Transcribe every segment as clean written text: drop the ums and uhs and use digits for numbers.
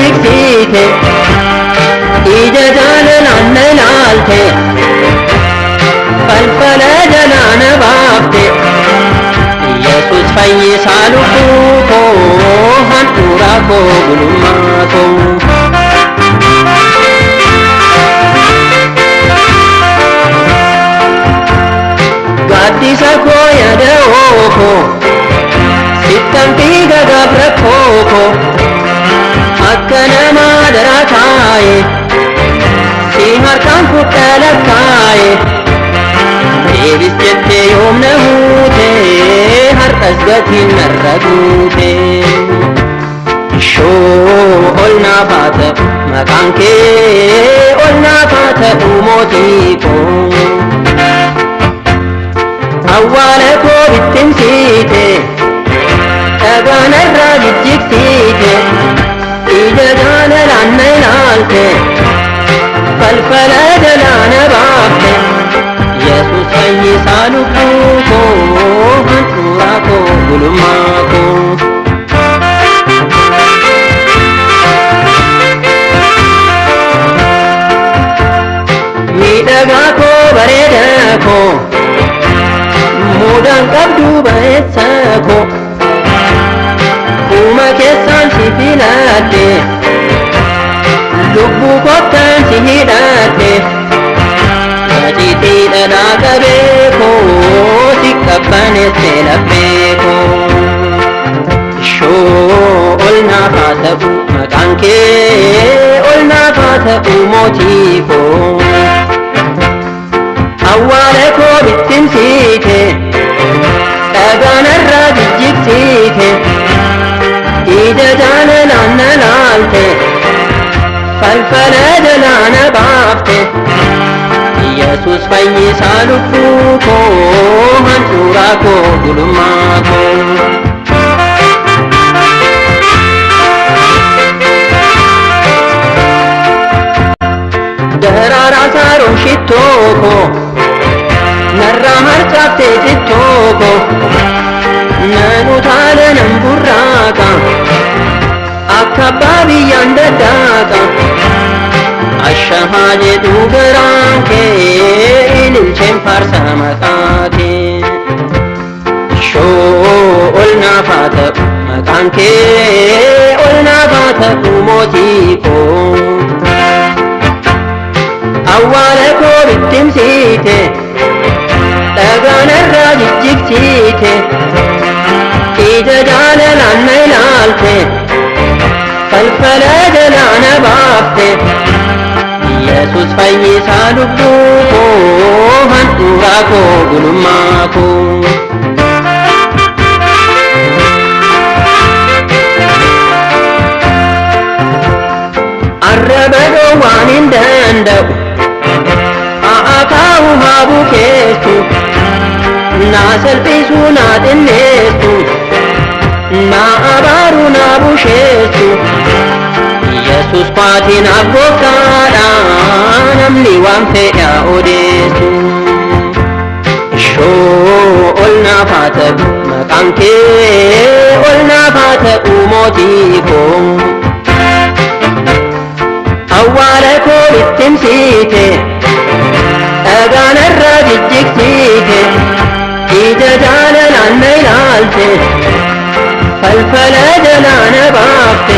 jijjigsite ija jaalalaan na ilaalte falfala jalaa na baafte Yesuus fayyisaa lubbuu koo handhuura koo gulummaa koo gaaddisa koo yaada ookoo sittan fiiga gabra kookoo akka namaa daraa taa'e si harkaan fudha lakkaaye deebis jettee yoom na huute har'as gatiin narra guute shoo ol naaf haa ta'u maqaan kee ol naaf haa ta'u mootii koo awwaala koo bittimsiite dhagaan irraa jijjigsite ija jaalalaan na ilaalte falfala jalaa na baafte Yesuus fayyisaa lubbuu koo handhuura koo gulummaa koo miidhagaa koo bareedaa koo muudaan qabdu bareessa koo uuma keessaan si filadhe lubbuu kottaan si hidhadhe gajiitii dhadhaa qabee koo si qabbaneesse laphee koo shoo ol naaf haa ta'u maqaan kee ol naaf haa ta'u mootii koo awwaala koo bittimsiite dhagaan irraa jijjigsite ija jaalalaan na ilaalte falfala jalaa na baafte Yesuus fayyisaa lubbuu koo handhuura koo gulummaa koo daraaraa saaroon shittoo koo narraa harcaaftee cittoo koo nan utaala nan burraaqa akka abbaa biyyaan daddaaqa ashahaa jedhu garaan kee ililcheen faarsa maqaa kee shoo ol naaf haa ta'u maqaan kee ol naaf haa ta'u mootii koo awwaala koo bittimsiite dhagaan irraa jijjigsite ija jaalalaan na ilaalte falfala jalaa na baafte Yesuus fayyisaa lubbuu koo handhuura koo gulummaa koo arraba waan hin danda'u haa kaa'u haa bukeessu naa salphisuu naa xinneessu naa abaaru naa busheessu Yesuus kootii naaf gooftaadha namni waan fedha odeessu shoo ol naaf haa ta'u maqaan kee ol naaf haa ta'u mootii koo awwaala koo bittimsiite dhagaan irraa jijjigsite ija jaalalaan na ilaalte falfala jalaa na baafte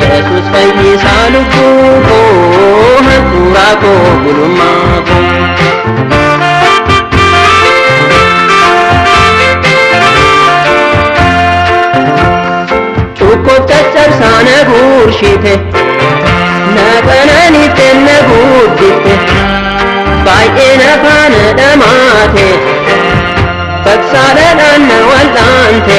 Yesuus fayyisaa lubbuu koo handhuura koo gulummaa koo cukkoof caccabsaa na guurshite na qananiifte na guddifte baay'ee na faana dhamaate baksaadhaan na wal'aante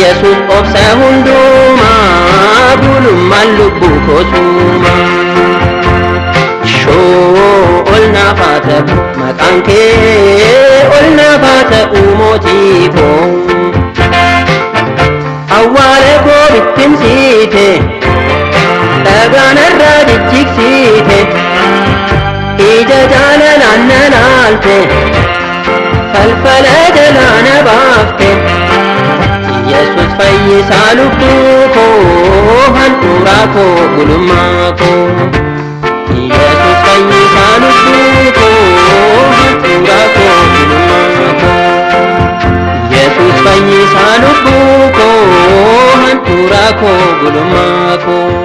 Yesuus obsa hundumaa gulummaan lubbuu koo suumaa shoo ol naaf haa ta'u maqaan kee ol naaf haa ta'u mootii koo awwaala koo bittimsiite dhagaan irraa jijjigsite ija jaalalaan na ilaalte falfala jalaa na baafte Yesuus fayyisaa lubbuu koo koo gulummaa koo Yesus fayyisaa lubbuu koo handhuura koo gulummaa koo Yesus fayyisaa lubbuu koo handhuura koo gulummaa koo